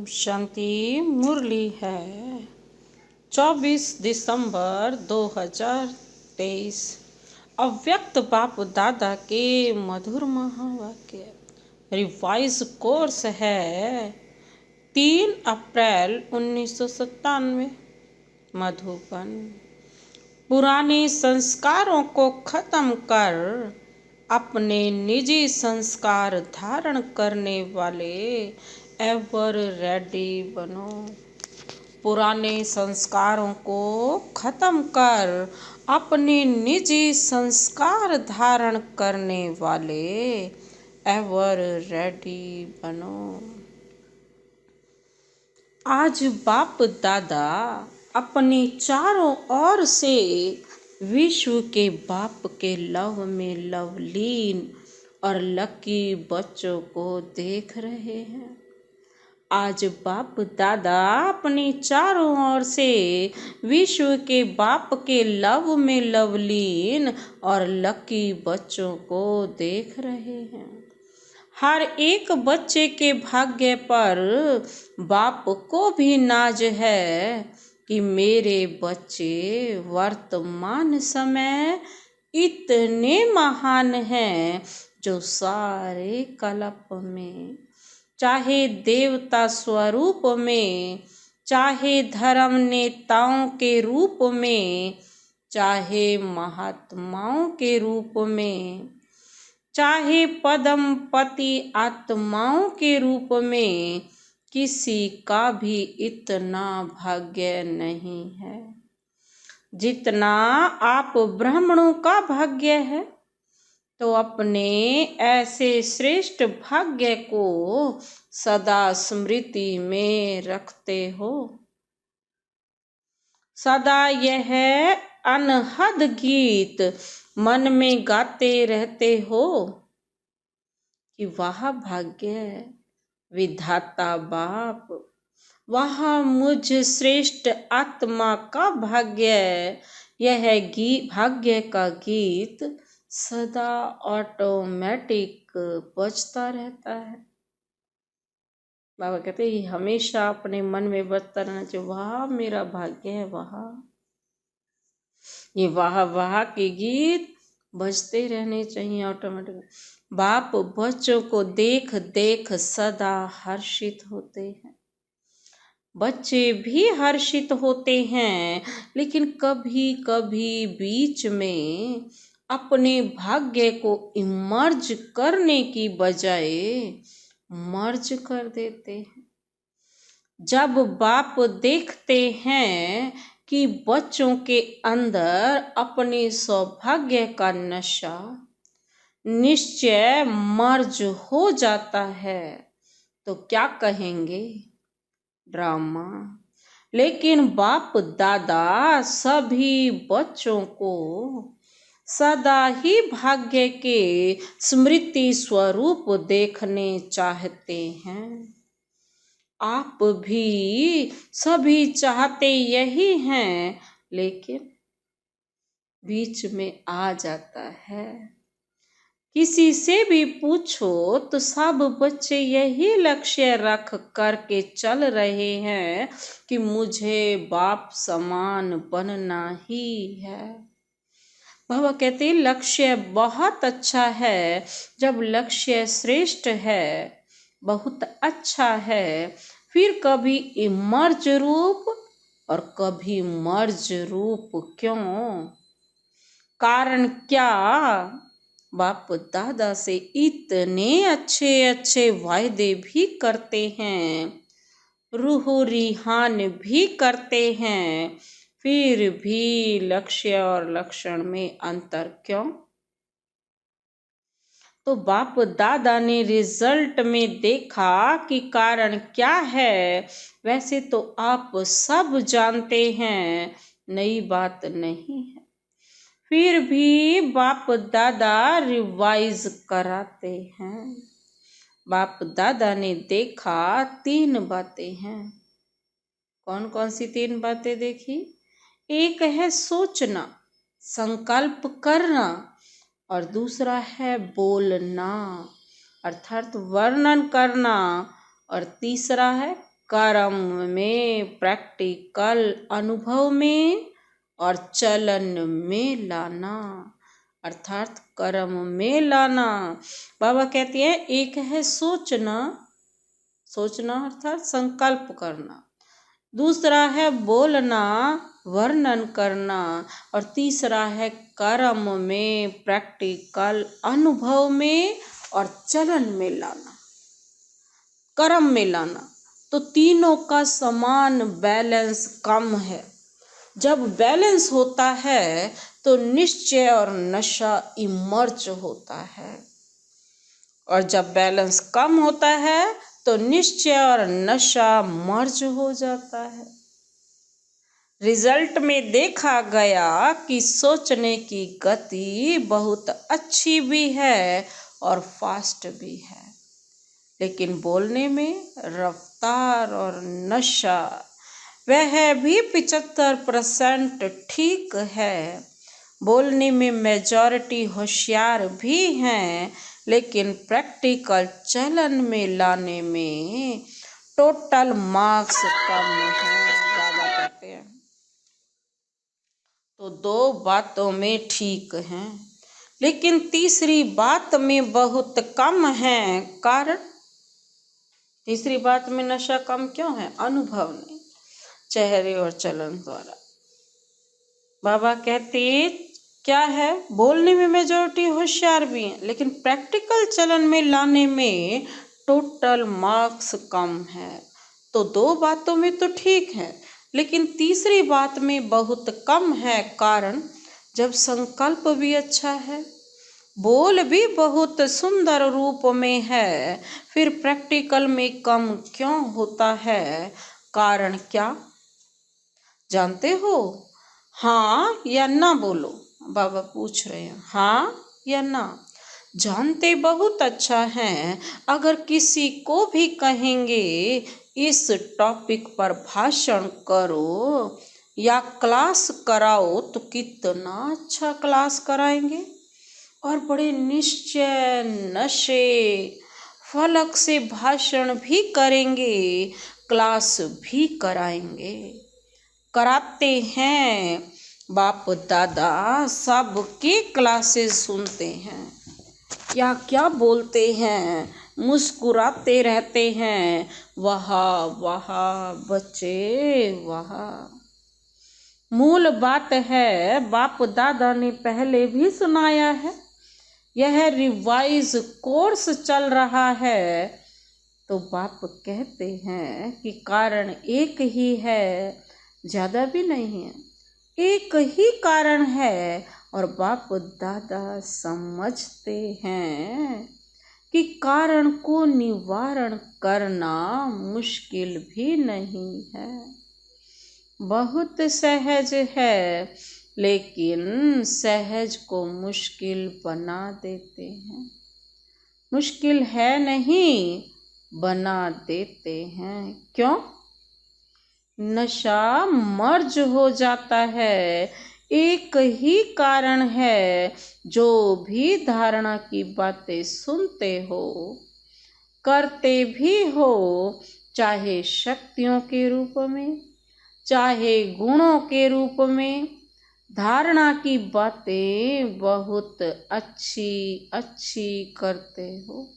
शांति मुरली है 24 दिसंबर 2023। अव्यक्त बाप दादा के मधुर महावाक्य। रिवाइज कोर्स है 3 अप्रैल 1997। मधुबन। पुराने संस्कारों को खत्म कर अपने निजी संस्कार धारण करने वाले एवर रेडी बनो। पुराने संस्कारों को खत्म कर अपने निजी संस्कार धारण करने वाले एवर रेडी बनो। आज बाप दादा अपने चारों ओर से विश्व के बाप के लव में लवलीन और लकी बच्चों को देख रहे हैं। आज बाप दादा अपने चारों ओर से विश्व के बाप के लव में लवलीन और लकी बच्चों को देख रहे हैं। हर एक बच्चे के भाग्य पर बाप को भी नाज है कि मेरे बच्चे वर्तमान समय इतने महान हैं जो सारे कल्प में, चाहे देवता स्वरूप में, चाहे धर्म नेताओं के रूप में, चाहे महात्माओं के रूप में, चाहे पदम पति आत्माओं के रूप में, किसी का भी इतना भाग्य नहीं है जितना आप ब्राह्मणों का भाग्य है। तो अपने ऐसे श्रेष्ठ भाग्य को सदा स्मृति में रखते हो। सदा यह अनहद गीत मन में गाते रहते हो कि वाह भाग्य विधाता बाप, वाह मुझ श्रेष्ठ आत्मा का भाग्य। यह भाग्य का गीत सदा ऑटोमेटिक बजता रहता है। बाबा कहते हैं हमेशा अपने मन में बजता रहना चाहिए, वाह मेरा भाग्य है, वाह। ये वाह वाह के गीत बजते रहने चाहिए ऑटोमेटिक। बाप बच्चों को देख देख सदा हर्षित होते हैं। बच्चे भी हर्षित होते हैं, लेकिन कभी कभी बीच में अपने भाग्य को इमर्ज करने की बजाय मर्ज कर देते हैं। जब बाप देखते हैं कि बच्चों के अंदर अपने सौभाग्य का नशा निश्चय मर्ज हो जाता है, तो क्या कहेंगे? ड्रामा। लेकिन बाप दादा सभी बच्चों को सदा ही भाग्य के स्मृति स्वरूप देखने चाहते हैं। आप भी सभी चाहते यही हैं, लेकिन बीच में आ जाता है। किसी से भी पूछो तो सब बच्चे यही लक्ष्य रख करके चल रहे हैं कि मुझे बाप समान बनना ही है। बाबा कहते हैं लक्ष्य बहुत अच्छा है। जब लक्ष्य श्रेष्ठ है, बहुत अच्छा है, फिर कभी इमर्ज रूप और कभी मर्ज रूप क्यों? कारण क्या? बाप दादा से इतने अच्छे अच्छे वायदे भी करते हैं, रूह रिहान भी करते हैं, फिर भी लक्ष्य और लक्षण में अंतर क्यों? तो बाप दादा ने रिजल्ट में देखा कि कारण क्या है। वैसे तो आप सब जानते हैं, नई बात नहीं है, फिर भी बाप दादा रिवाइज कराते हैं। बाप दादा ने देखा 3 बातें हैं। कौन कौन सी 3 बातें देखी? एक है सोचना, संकल्प करना, और दूसरा है बोलना अर्थात वर्णन करना, और तीसरा है कर्म में, प्रैक्टिकल अनुभव में और चलन में लाना, अर्थात कर्म में लाना। बाबा कहते हैं एक है सोचना, सोचना अर्थात संकल्प करना, दूसरा है बोलना, वर्णन करना, और तीसरा है कर्म में, प्रैक्टिकल अनुभव में और चलन में लाना, कर्म में लाना। तो तीनों का समान बैलेंस कम है। जब बैलेंस होता है तो निश्चय और नशा इमर्ज होता है, और जब बैलेंस कम होता है तो निश्चय और नशा मर्ज हो जाता है। रिजल्ट में देखा गया कि सोचने की गति बहुत अच्छी भी है और फास्ट भी है, लेकिन बोलने में रफ्तार और नशा वह भी 75% ठीक है। बोलने में मेजॉरिटी होशियार भी हैं, लेकिन प्रैक्टिकल चलन में लाने में टोटल मार्क्स कम हैं, बाबा कहते हैं। तो दो बातों में ठीक हैं, लेकिन तीसरी बात में बहुत कम है। कारण तीसरी बात में नशा कम क्यों है? अनुभव नहीं, चेहरे और चलन द्वारा। बाबा कहते क्या है, बोलने में मेजॉरिटी होशियार भी हैं, लेकिन प्रैक्टिकल चलन में लाने में टोटल मार्क्स कम है। तो दो बातों में तो ठीक है, लेकिन तीसरी बात में बहुत कम है। कारण जब संकल्प भी अच्छा है, बोल भी बहुत सुंदर रूप में है, फिर प्रैक्टिकल में कम क्यों होता है? कारण क्या जानते हो? हाँ या ना बोलो, बाबा पूछ रहे हैं, हाँ या ना। जानते बहुत अच्छा है। अगर किसी को भी कहेंगे इस टॉपिक पर भाषण करो या क्लास कराओ तो कितना अच्छा क्लास कराएंगे, और बड़े निश्चय नशे फलक से भाषण भी करेंगे, क्लास भी कराएंगे, कराते हैं। बाप दादा सबके क्लासेस सुनते हैं, क्या क्या बोलते हैं, मुस्कुराते रहते हैं, वाह वाह बच्चे वाह। मूल बात है, बाप दादा ने पहले भी सुनाया है, यह रिवाइज कोर्स चल रहा है। तो बाप कहते हैं कि कारण एक ही है, ज़्यादा भी नहीं है, एक ही कारण है। और बाप दादा समझते हैं कि कारण को निवारण करना मुश्किल भी नहीं है, बहुत सहज है, लेकिन सहज को मुश्किल बना देते हैं। मुश्किल है नहीं, बना देते हैं। क्यों? नशा मर्ज हो जाता है। एक ही कारण है, जो भी धारणा की बातें सुनते हो, करते भी हो, चाहे शक्तियों के रूप में, चाहे गुणों के रूप में, धारणा की बातें बहुत अच्छी अच्छी करते हो,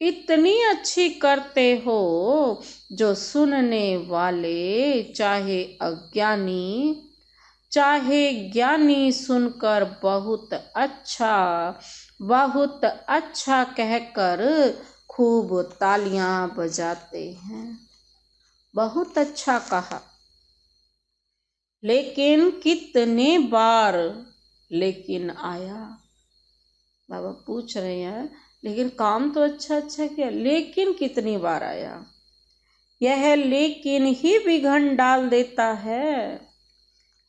इतनी अच्छी करते हो जो सुनने वाले चाहे अज्ञानी चाहे ज्ञानी सुनकर बहुत अच्छा कहकर खूब तालियां बजाते हैं। बहुत अच्छा कहा, लेकिन कितने बार लेकिन आया? बाबा पूछ रहे हैं, लेकिन काम तो अच्छा किया, लेकिन कितनी बार आया? यह लेकिन ही विघन डाल देता है।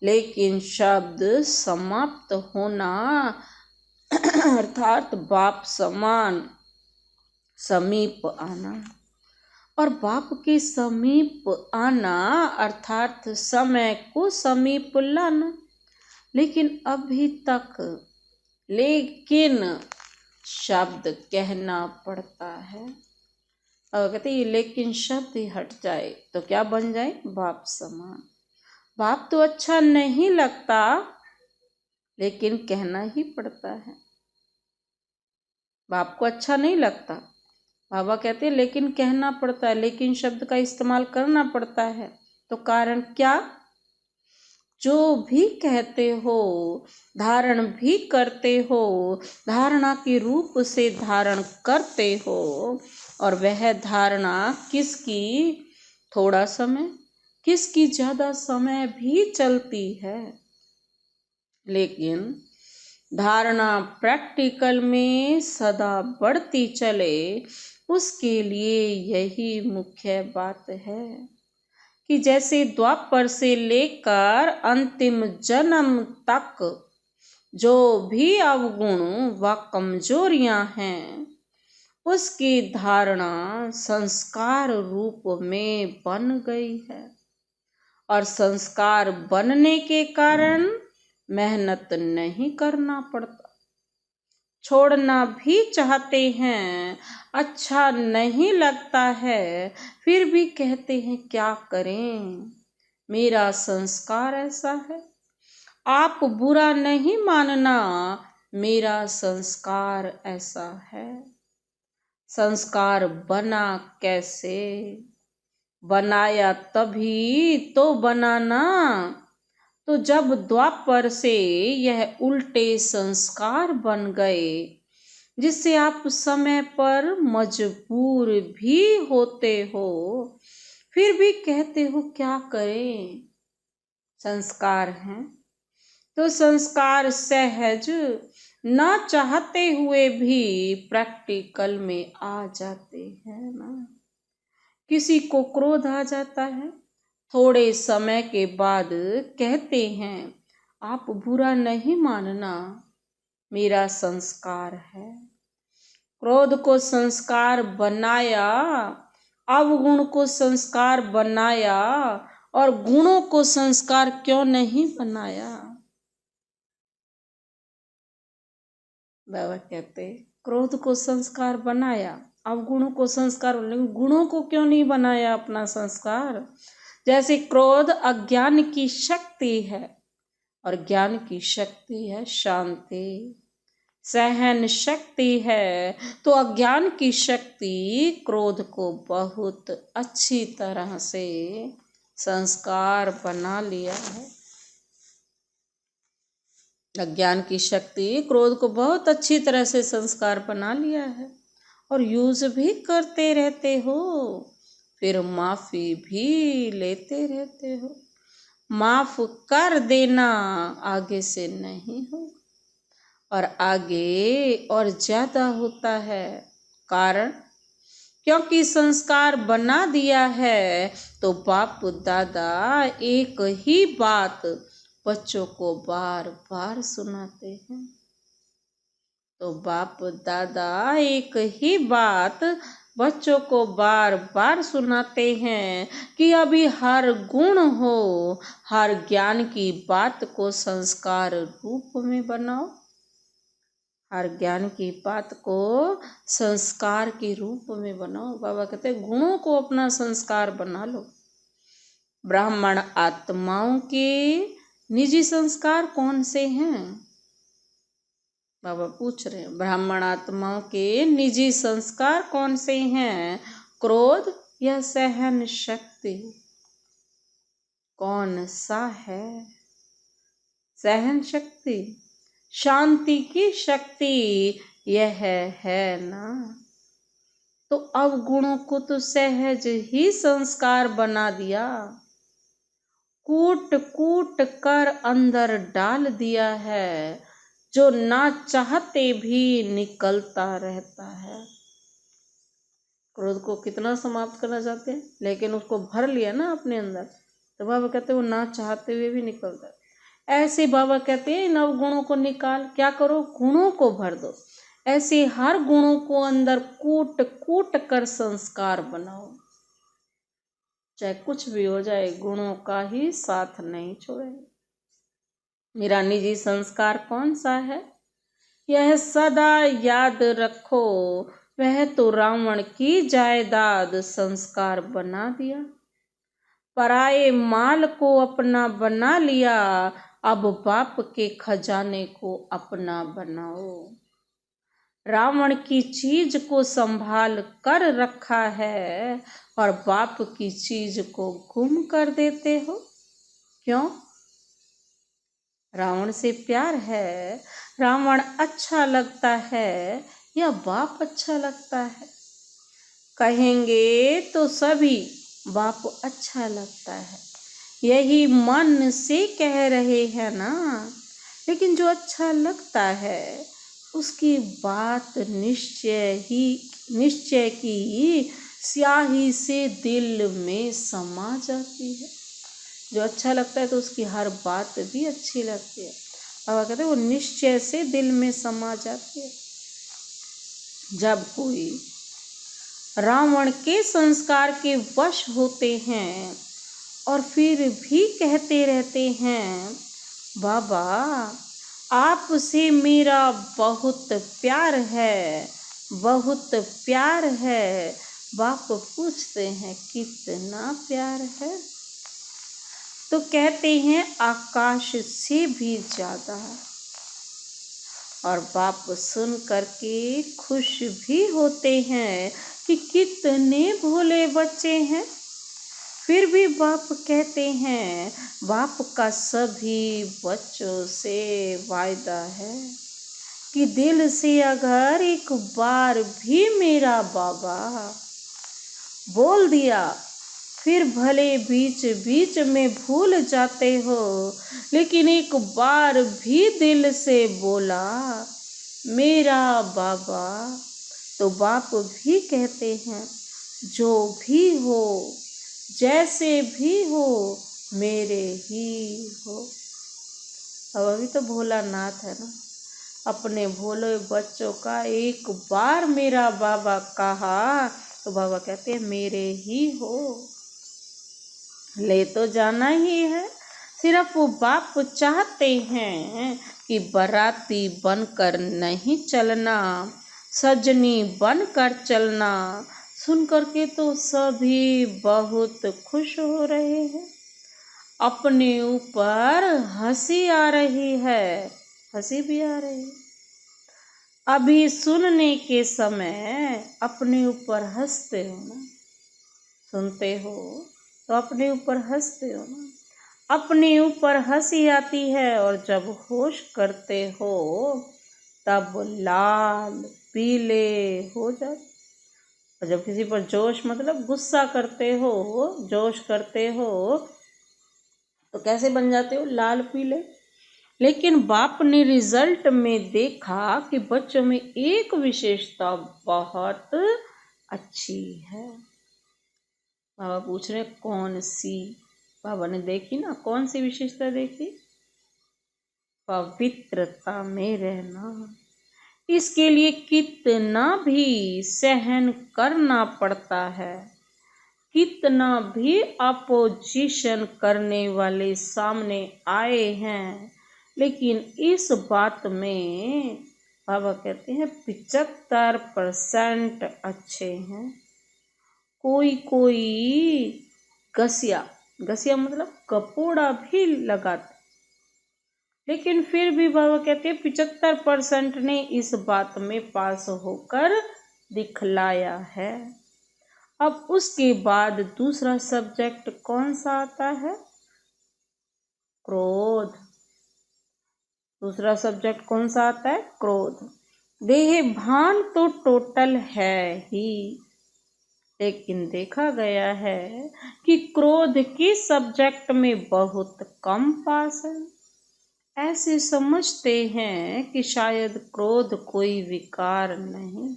लेकिन शब्द समाप्त होना अर्थात बाप समान समीप आना, और बाप के समीप आना अर्थात समय को समीप लाना। लेकिन अभी तक लेकिन शब्द कहना पड़ता है। और कहते ये लेकिन शब्द ही हट जाए तो क्या बन जाए, बाप समान। बाप तो अच्छा नहीं लगता लेकिन कहना ही पड़ता है। बाप को अच्छा नहीं लगता, बाबा कहते हैं लेकिन कहना पड़ता है, लेकिन शब्द का इस्तेमाल करना पड़ता है। तो कारण क्या, जो भी कहते हो, धारण भी करते हो, धारणा के रूप से धारण करते हो, और वह धारणा किसकी थोड़ा समय, किसकी ज्यादा समय भी चलती है, लेकिन धारणा प्रैक्टिकल में सदा बढ़ती चले, उसके लिए यही मुख्य बात है कि जैसे द्वापर से लेकर अंतिम जन्म तक जो भी अवगुण व कमजोरियां हैं, उसकी धारणा संस्कार रूप में बन गई है, और संस्कार बनने के कारण मेहनत नहीं करना पड़ता। छोड़ना भी चाहते हैं, अच्छा नहीं लगता है, फिर भी कहते हैं क्या करें, मेरा संस्कार ऐसा है। आप बुरा नहीं मानना, मेरा संस्कार ऐसा है। संस्कार बना कैसे, बनाया तभी तो बनाना, तो जब द्वापर से यह उल्टे संस्कार बन गए, जिससे आप समय पर मजबूर भी होते हो, फिर भी कहते हो क्या करें, संस्कार हैं। तो संस्कार सहज ना चाहते हुए भी प्रैक्टिकल में आ जाते हैं ना। किसी को क्रोध आ जाता है, थोड़े समय के बाद कहते हैं आप बुरा नहीं मानना, मेरा संस्कार है। क्रोध को संस्कार बनाया, अवगुण को संस्कार बनाया, और गुणों को संस्कार क्यों नहीं बनाया। बाबा कहते क्रोध को संस्कार बनाया, अवगुणों को संस्कार, लेकिन गुणों को क्यों नहीं बनाया अपना संस्कार। जैसे क्रोध अज्ञान की शक्ति है, और ज्ञान की शक्ति है शांति, सहन शक्ति है। तो अज्ञान की शक्ति क्रोध को बहुत अच्छी तरह से संस्कार बना लिया है। अज्ञान की शक्ति क्रोध को बहुत अच्छी तरह से संस्कार बना लिया है, और यूज भी करते रहते हो, फिर माफी भी लेते रहते हो। माफ कर देना आगे से नहीं हो, और आगे और ज्यादा होता है। कारण क्योंकि संस्कार बना दिया है, तो बाप दादा एक ही बात बच्चों को बार बार सुनाते हैं। तो बाप दादा एक ही बात बच्चों को बार बार सुनाते हैं कि अभी हर गुण हो, हर ज्ञान की बात को संस्कार रूप में बनाओ, हर ज्ञान की बात को संस्कार के रूप में बनाओ। बाबा कहते हैं गुणों को अपना संस्कार बना लो। ब्राह्मण आत्माओं के निजी संस्कार कौन से हैं, बाबा पूछ रहे हैं। ब्राह्मण आत्माओं के निजी संस्कार कौन से हैं, क्रोध या सहन शक्ति, कौन सा है। सहन शक्ति, शांति की शक्ति, यह है ना। तो अवगुणों को तो सहज ही संस्कार बना दिया, कूट कूट कर अंदर डाल दिया है, जो ना चाहते भी निकलता रहता है। क्रोध को कितना समाप्त करना चाहते हैं, लेकिन उसको भर लिया ना अपने अंदर, तो बाबा कहते हैं वो ना चाहते हुए भी निकलता है। ऐसे बाबा कहते हैं इन अवगुणों को निकाल, क्या करो, गुणों को भर दो। ऐसे हर गुणों को अंदर कूट कूट कर संस्कार बनाओ, चाहे कुछ भी हो जाए, गुणों का ही साथ नहीं छोड़ेंगे। मेरा निजी संस्कार कौन सा है, यह सदा याद रखो, वह तो रावण की जायदाद संस्कार बना दिया, पराये माल को अपना बना लिया, अब बाप के खजाने को अपना बनाओ। रावण की चीज को संभाल कर रखा है और बाप की चीज को गुम कर देते हो, क्यों? रावण से प्यार है, रावण अच्छा लगता है या बाप अच्छा लगता है? कहेंगे तो सभी बाप अच्छा लगता है, यही मन से कह रहे हैं ना। लेकिन जो अच्छा लगता है उसकी बात निश्चय की स्याही से दिल में समा जाती है। जो अच्छा लगता है तो उसकी हर बात भी अच्छी लगती है। बाबा कहते हैं वो निश्चय से दिल में समा जाती है। जब कोई रावण के संस्कार के वश होते हैं और फिर भी कहते रहते हैं बाबा आपसे मेरा बहुत प्यार है, बहुत प्यार है। बाप पूछते हैं कितना प्यार है, तो कहते हैं आकाश से भी ज्यादा। और बाप सुन करके खुश भी होते हैं कि कितने भोले बच्चे हैं। फिर भी बाप कहते हैं बाप का सभी बच्चों से वायदा है कि दिल से अगर एक बार भी मेरा बाबा बोल दिया, फिर भले बीच बीच में भूल जाते हो, लेकिन एक बार भी दिल से बोला मेरा बाबा, तो बाप भी कहते हैं जो भी हो जैसे भी हो मेरे ही हो। अब अभी तो भोलानाथ है ना, अपने भोले बच्चों का एक बार मेरा बाबा कहा तो बाबा कहते हैं मेरे ही हो, ले तो जाना ही है। सिर्फ वो बाप चाहते हैं कि बाराती बनकर नहीं चलना, सजनी बनकर चलना। सुन करके तो सभी बहुत खुश हो रहे हैं, अपने ऊपर हंसी आ रही है, हंसी भी आ रही है। अभी सुनने के समय अपने ऊपर हंसते हो ना, सुनते हो तो अपने ऊपर हंसते हो ना, अपने ऊपर हंसी आती है। और जब होश करते हो तब लाल पीले हो जाते। और जब किसी पर जोश मतलब गुस्सा करते हो, जोश करते हो तो कैसे बन जाते हो? लाल पीले। लेकिन बाप ने रिजल्ट में देखा कि बच्चों में एक विशेषता बहुत अच्छी है। बाबा पूछ रहे कौन सी? बाबा ने देखी ना, कौन सी विशेषता देखी? पवित्रता में रहना। इसके लिए कितना भी सहन करना पड़ता है, कितना भी अपोजिशन करने वाले सामने आए हैं, लेकिन इस बात में बाबा कहते हैं 75% अच्छे हैं। कोई कोई घसिया मतलब कपोड़ा भी लगाते, लेकिन फिर भी बाबा कहते हैं 75% ने इस बात में पास होकर दिखलाया है। अब उसके बाद दूसरा सब्जेक्ट कौन सा आता है? क्रोध। दूसरा सब्जेक्ट कौन सा आता है? क्रोध। देह भान तो टोटल है ही, लेकिन देखा गया है कि क्रोध के सब्जेक्ट में बहुत कम पास है। ऐसे समझते हैं कि शायद क्रोध कोई विकार नहीं,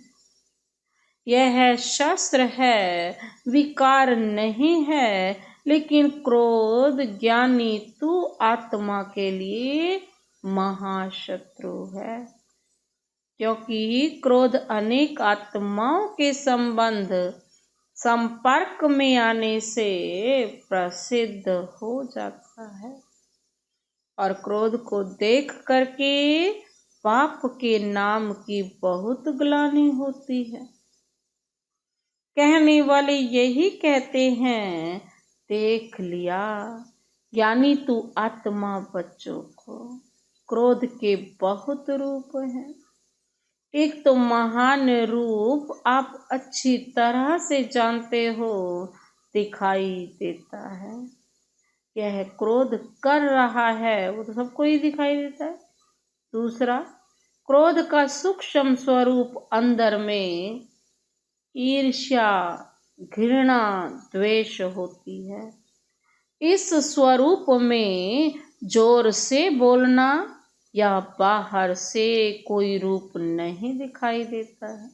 यह शस्त्र है, विकार नहीं है। लेकिन क्रोध ज्ञानी तू आत्मा के लिए महाशत्रु है, क्योंकि क्रोध अनेक आत्माओं के संपर्क में आने से प्रसिद्ध हो जाता है। और क्रोध को देख करके पाप के नाम की बहुत ग्लानि होती है। कहने वाले यही कहते हैं, देख लिया। यानी तू आत्मा बच्चों को, क्रोध के बहुत रूप हैं। एक तो महान रूप आप अच्छी तरह से जानते हो, दिखाई देता है। यह क्रोध कर रहा है वो तो सबको ही दिखाई देता है। दूसरा, क्रोध का सूक्ष्म स्वरूप अंदर में ईर्ष्या, घृणा, द्वेष होती है। इस स्वरूप में जोर से बोलना या बाहर से कोई रूप नहीं दिखाई देता है।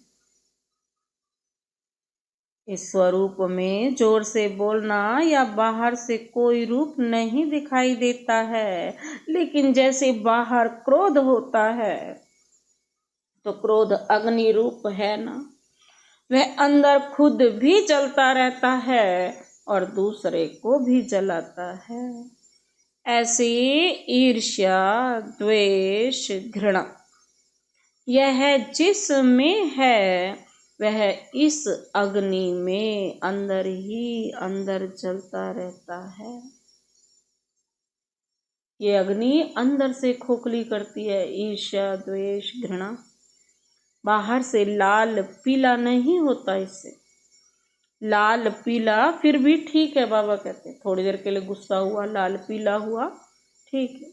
इस स्वरूप में जोर से बोलना या बाहर से कोई रूप नहीं दिखाई देता है। लेकिन जैसे बाहर क्रोध होता है तो क्रोध अग्नि रूप है ना, वह अंदर खुद भी जलता रहता है और दूसरे को भी जलाता है। ऐसे ईर्ष्या, द्वेष, घृणा यह जिसमें है वह इस अग्नि में अंदर ही अंदर जलता रहता है। ये अग्नि अंदर से खोखली करती है, ईर्ष्या, द्वेष, घृणा। बाहर से लाल पीला नहीं होता। इससे लाल पीला फिर भी ठीक है, बाबा कहते हैं थोड़ी देर के लिए गुस्सा हुआ, लाल पीला हुआ, ठीक है।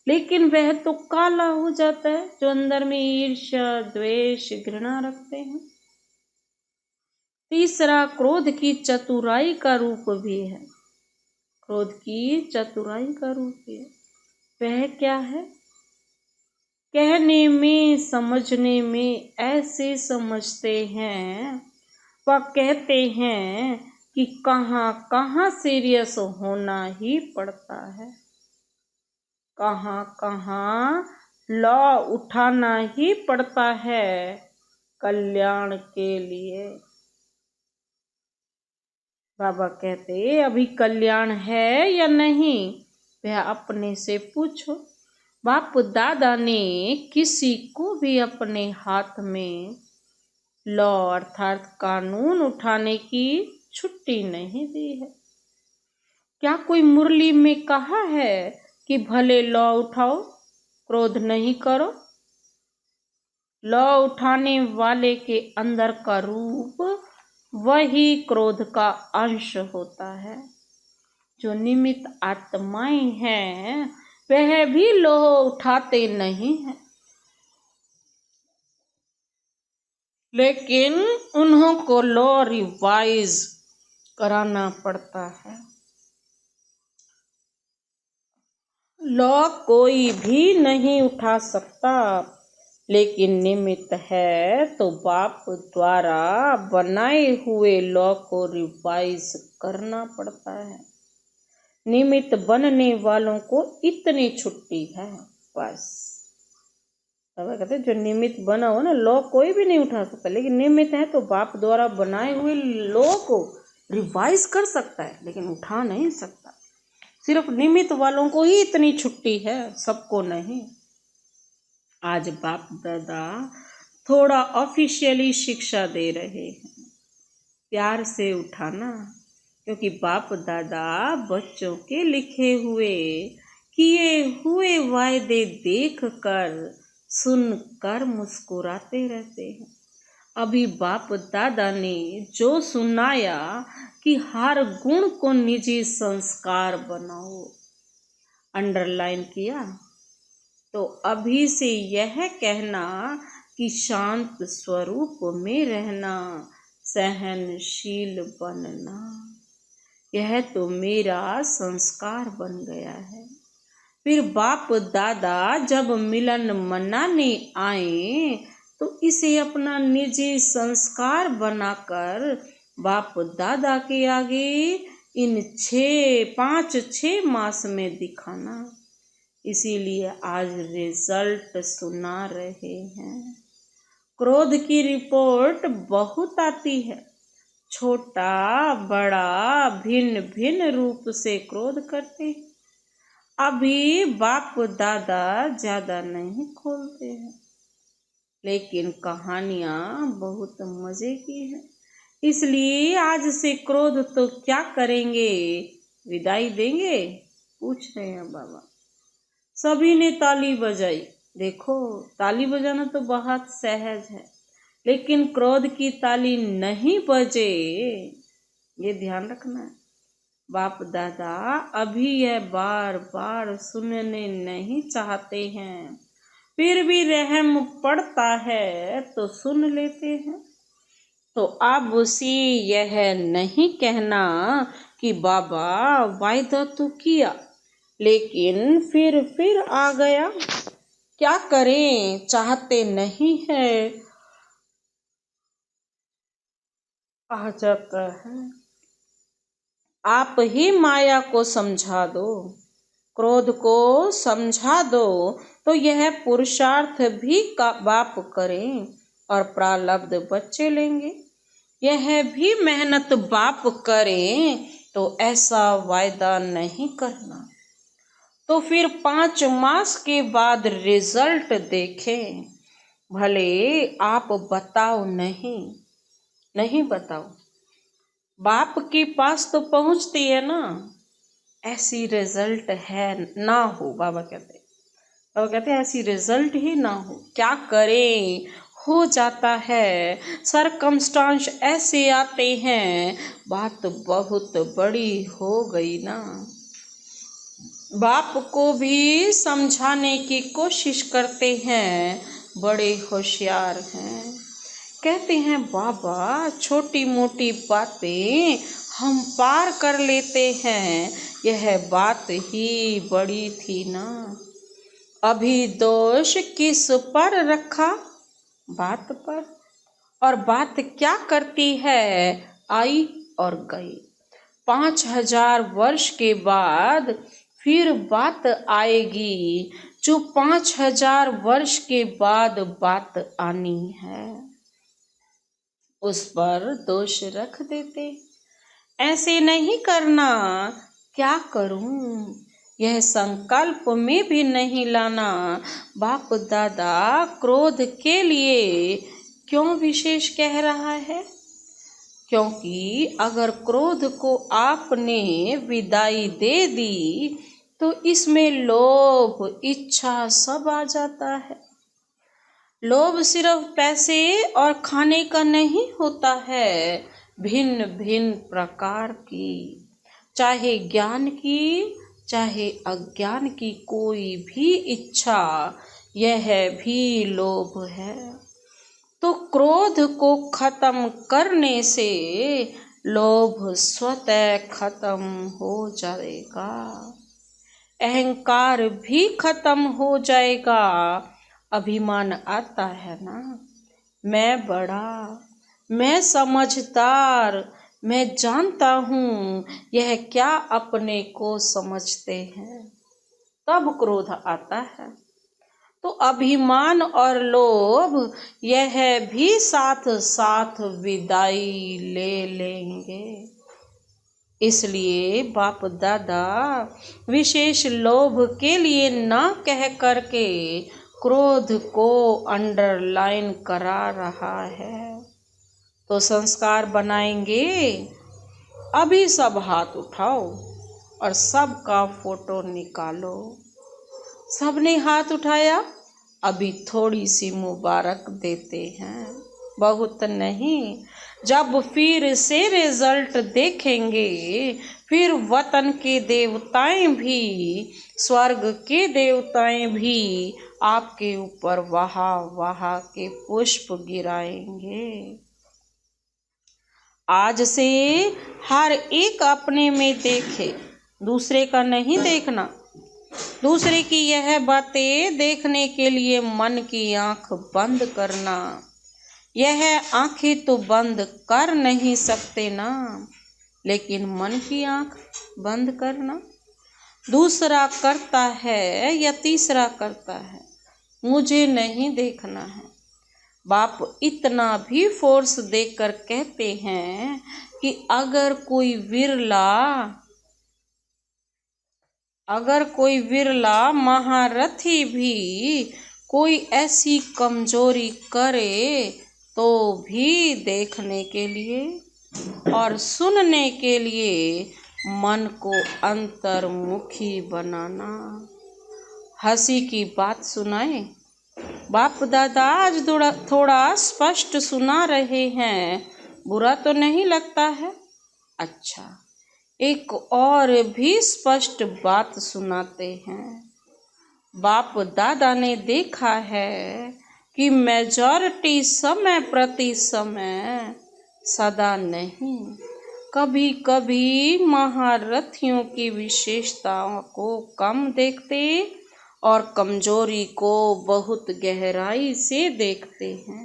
लेकिन वह तो काला हो जाता है जो अंदर में ईर्ष्या, द्वेष, घृणा रखते हैं। तीसरा, क्रोध की चतुराई का रूप भी है। क्रोध की चतुराई का रूप भी है। वह क्या है? कहने में, समझने में ऐसे समझते हैं, वह कहते हैं कि कहाँ कहाँ सीरियस होना ही पड़ता है, कहाँ कहाँ लॉ उठाना ही पड़ता है कल्याण के लिए। बाबा कहते अभी कल्याण है या नहीं, वह अपने से पूछो। बाप दादा ने किसी को भी अपने हाथ में लॉ अर्थात कानून उठाने की छुट्टी नहीं दी है। क्या कोई मुरली में कहा है कि भले लॉ उठाओ, क्रोध नहीं करो? लॉ उठाने वाले के अंदर का रूप वही क्रोध का अंश होता है। जो निमित्त आत्माएं हैं वह भी लॉ उठाते नहीं हैं, लेकिन उन्हों को लॉ रिवाइज कराना पड़ता है। लॉ कोई भी नहीं उठा सकता, लेकिन निमित्त है तो बाप द्वारा बनाए हुए लॉ को रिवाइज करना पड़ता है। निमित्त बनने वालों को इतनी छुट्टी है बस। कहते जो निमित्त बना हो ना, लॉ कोई भी नहीं उठा सकता, लेकिन निमित्त है तो बाप द्वारा बनाए हुए लॉ को रिवाइज कर सकता है, लेकिन उठा नहीं सकता। सिर्फ निमित्त वालों को ही इतनी छुट्टी है, सबको नहीं। आज बाप दादा थोड़ा ऑफिशियली शिक्षा दे रहे हैं, प्यार से उठाना, क्योंकि बाप दादा बच्चों के लिखे हुए, किए हुए वायदे देख कर, सुन कर मुस्कुराते रहते हैं। अभी बाप दादा ने जो सुनाया कि हर गुण को निजी संस्कार बनाओ, अंडरलाइन किया। तो अभी से यह कहना कि शांत स्वरूप में रहना, सहनशील बनना, यह तो मेरा संस्कार बन गया है। फिर बाप दादा जब मिलन मनाने आए तो इसे अपना निजी संस्कार बनाकर बाप दादा के आगे इन 5-6 मास में दिखाना। इसीलिए आज रिजल्ट सुना रहे हैं। क्रोध की रिपोर्ट बहुत आती है, छोटा बड़ा भिन्न भिन्न रूप से क्रोध करते हैं। अभी बाप दादा ज्यादा नहीं खोलते हैं, लेकिन कहानियां बहुत मजे की है। इसलिए आज से क्रोध तो क्या करेंगे, विदाई देंगे, पूछ रहे हैं बाबा। सभी ने ताली बजाई। देखो, ताली बजाना तो बहुत सहज है, लेकिन क्रोध की ताली नहीं बजे, ये ध्यान रखना है। बाप दादा अभी यह बार बार सुनने नहीं चाहते हैं, फिर भी रहम पड़ता है तो सुन लेते हैं। तो अब उसे यह नहीं कहना कि बाबा वायदा तो किया लेकिन फिर आ गया, क्या करें, चाहते नहीं है, आ जाता है। आप ही माया को समझा दो, क्रोध को समझा दो, तो यह पुरुषार्थ भी बाप करें और प्रारब्ध बच्चे लेंगे। यह भी मेहनत बाप करें तो ऐसा वायदा नहीं करना। तो फिर 5 मास के बाद रिजल्ट देखें, भले आप बताओ नहीं बताओ, बाप के पास तो पहुंचती है ना। ऐसी रिजल्ट है ना हो, बाबा कहते हैं ऐसी रिजल्ट ही ना हो, क्या करें, हो जाता है। सरकमस्टांस ऐसे आते हैं, बात बहुत बड़ी हो गई ना। बाप को भी समझाने की कोशिश करते हैं, बड़े होशियार हैं। कहते हैं बाबा छोटी मोटी बातें हम पार कर लेते हैं, यह बात ही बड़ी थी ना। अभी दोष किस पर रखा, बात पर, और बात क्या करती है, आई और गई। 5000 वर्ष के बाद फिर बात आएगी, जो 5000 वर्ष के बाद बात आनी है, उस पर दोष रख देते। ऐसे नहीं करना, क्या करूं, यह संकल्प में भी नहीं लाना। बाप दादा क्रोध के लिए क्यों विशेष कह रहा है, क्योंकि अगर क्रोध को आपने विदाई दे दी तो इसमें लोभ इच्छा सब आ जाता है। लोभ सिर्फ पैसे और खाने का नहीं होता है, भिन्न भिन्न प्रकार की, चाहे ज्ञान की चाहे अज्ञान की कोई भी इच्छा, यह भी लोभ है। तो क्रोध को खत्म करने से लोभ स्वतः खत्म हो जाएगा, अहंकार भी खत्म हो जाएगा। अभिमान आता है ना, मैं बड़ा, मैं समझदार, मैं जानता हूँ, यह क्या अपने को समझते हैं, तब क्रोध आता है। तो अभिमान और लोभ यह भी साथ साथ विदाई ले लेंगे। इसलिए बाप दादा विशेष लोभ के लिए न कह करके क्रोध को अंडरलाइन करा रहा है। तो संस्कार बनाएंगे, अभी सब हाथ उठाओ और सबका फोटो निकालो। सबने हाथ उठाया, अभी थोड़ी सी मुबारक देते हैं, बहुत नहीं। जब फिर से रिजल्ट देखेंगे, फिर वतन के देवताएं भी, स्वर्ग के देवताएं भी आपके ऊपर वहा वहा के पुष्प गिराएंगे। आज से हर एक अपने में देखे, दूसरे का नहीं देखना। दूसरे की यह बातें देखने के लिए मन की आंख बंद करना, यह आंखें तो बंद कर नहीं सकते ना, लेकिन मन की आंख बंद करना। दूसरा करता है या तीसरा करता है, मुझे नहीं देखना है। बाप इतना भी फोर्स देकर कहते हैं कि अगर कोई विरला महारथी भी कोई ऐसी कमजोरी करे तो भी देखने के लिए और सुनने के लिए मन को अंतर्मुखी बनाना। हंसी की बात सुनाए। बाप दादा आज थोड़ा स्पष्ट सुना रहे हैं, बुरा तो नहीं लगता है? अच्छा, एक और भी स्पष्ट बात सुनाते हैं। बाप दादा ने देखा है कि मेजॉरिटी समय प्रति समय सदा नहीं, कभी कभी महारथियों की विशेषताओं को कम देखते और कमजोरी को बहुत गहराई से देखते हैं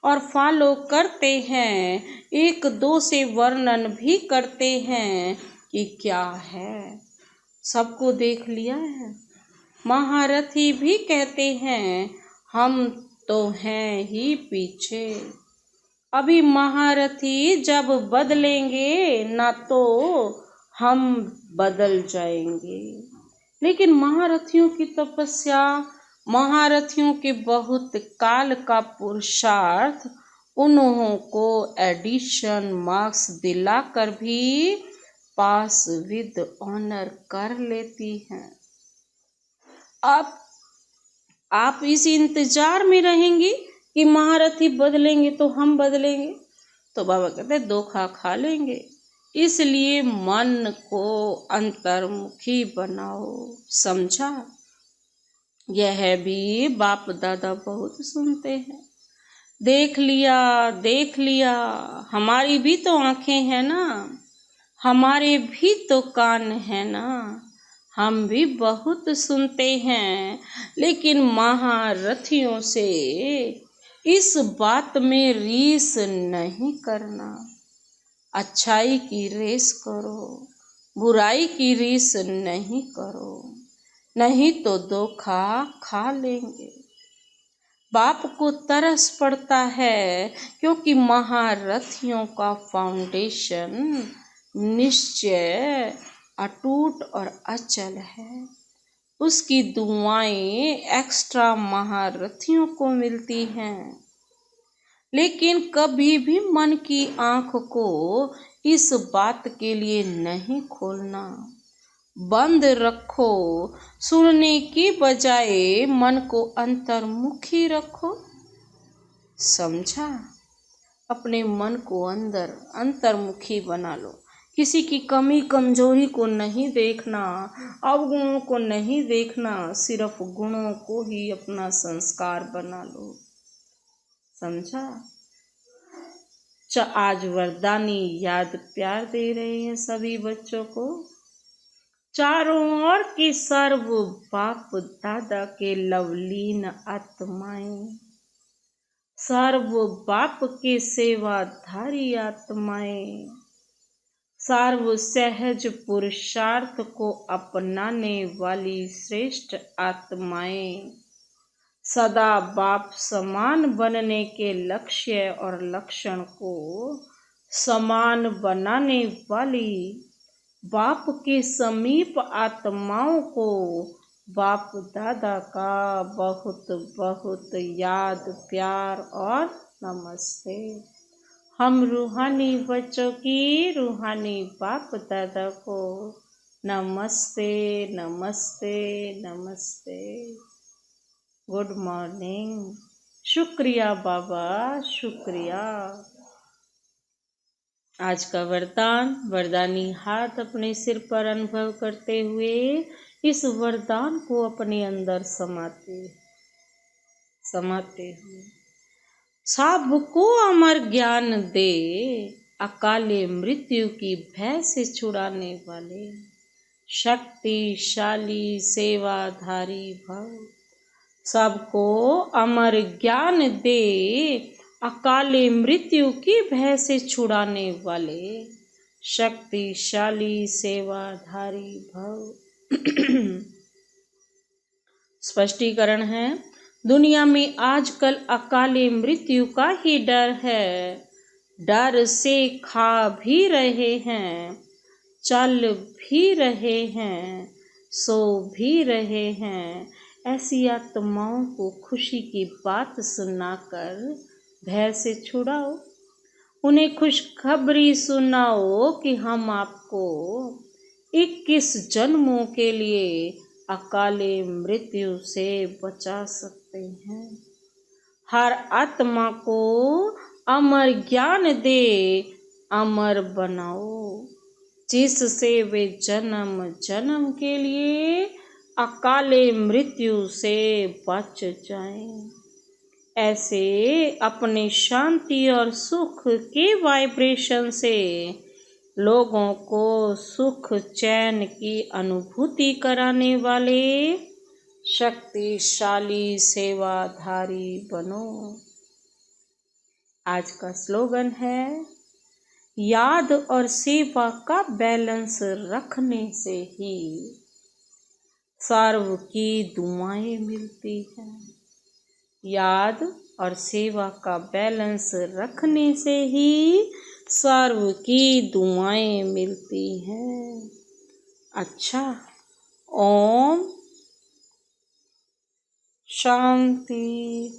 और फॉलो करते हैं। एक दो से वर्णन भी करते हैं कि क्या है। सबको देख लिया है। महारथी भी कहते हैं हम तो हैं ही पीछे। अभी महारथी जब बदलेंगे ना तो हम बदल जाएंगे। लेकिन महारथियों की तपस्या, महारथियों के बहुत काल का पुरुषार्थ उन्हों को एडिशन मार्क्स दिलाकर भी पास विद ऑनर कर लेती हैं। आप इस इंतजार में रहेंगी कि महारथी बदलेंगे तो हम बदलेंगे, तो बाबा कहते हैं धोखा खा लेंगे। इसलिए मन को अंतर्मुखी बनाओ। समझा? यह भी बाप दादा बहुत सुनते हैं। देख लिया, हमारी भी तो आंखें हैं ना, हमारे भी तो कान हैं ना, हम भी बहुत सुनते हैं। लेकिन महारथियों से इस बात में रीस नहीं करना। अच्छाई की रेस करो, बुराई की रीस नहीं करो, नहीं तो धोखा खा लेंगे। बाप को तरस पड़ता है क्योंकि महारथियों का फाउंडेशन निश्चय अटूट और अचल है। उसकी दुआएं एक्स्ट्रा महारथियों को मिलती हैं। लेकिन कभी भी मन की आंख को इस बात के लिए नहीं खोलना। बंद रखो। सुनने की बजाय मन को अंतर्मुखी रखो। समझा? अपने मन को अंतर्मुखी बना लो। किसी की कमी कमजोरी को नहीं देखना, अवगुणों को नहीं देखना, सिर्फ गुणों को ही अपना संस्कार बना लो। समझा? आज वरदानी याद प्यार दे रहे हैं सभी बच्चों को। चारों ओर की सर्व बाप दादा के लवलीन आत्माएं, सर्व बाप के सेवाधारी आत्माएं, सर्व सहज पुरुषार्थ को अपनाने वाली श्रेष्ठ आत्माएं, सदा बाप समान बनने के लक्ष्य और लक्षण को समान बनाने वाली बाप के समीप आत्माओं को बाप दादा का बहुत बहुत याद प्यार और नमस्ते। हम रूहानी बच्चों की रूहानी बाप दादा को नमस्ते नमस्ते नमस्ते। Good morning. शुक्रिया बाबा, शुक्रिया। आज का वरदानी हाथ अपने सिर पर अनुभव करते हुए इस वरदान को अपने अंदर समाते हुए सबको अमर ज्ञान दे, अकाले मृत्यु की भय से छुड़ाने वाले शक्तिशाली सेवाधारी भव। सबको अमर ज्ञान दे, अकाले मृत्यु की भय से छुड़ाने वाले शक्तिशाली सेवाधारी भव। स्पष्टीकरण है। दुनिया में आजकल अकाले मृत्यु का ही डर है। डर से खा भी रहे हैं, चल भी रहे हैं, सो भी रहे हैं। ऐसी आत्माओं को खुशी की बात सुनाकर भय से छुड़ाओ। उन्हें खुशखबरी सुनाओ कि हम आपको 21 जन्मों के लिए अकाले मृत्यु से बचा सकते हैं। हर आत्मा को अमर ज्ञान दे अमर बनाओ, जिससे वे जन्म जन्म के लिए अकाले मृत्यु से बच जाएं। ऐसे अपने शांति और सुख के वाइब्रेशन से लोगों को सुख चैन की अनुभूति कराने वाले शक्तिशाली सेवाधारी बनो। आज का स्लोगन है, याद और सेवा का बैलेंस रखने से ही सर्व की दुआएं मिलती हैं। याद और सेवा का बैलेंस रखने से ही सर्व की दुआएं मिलती हैं। अच्छा, ओम शांति।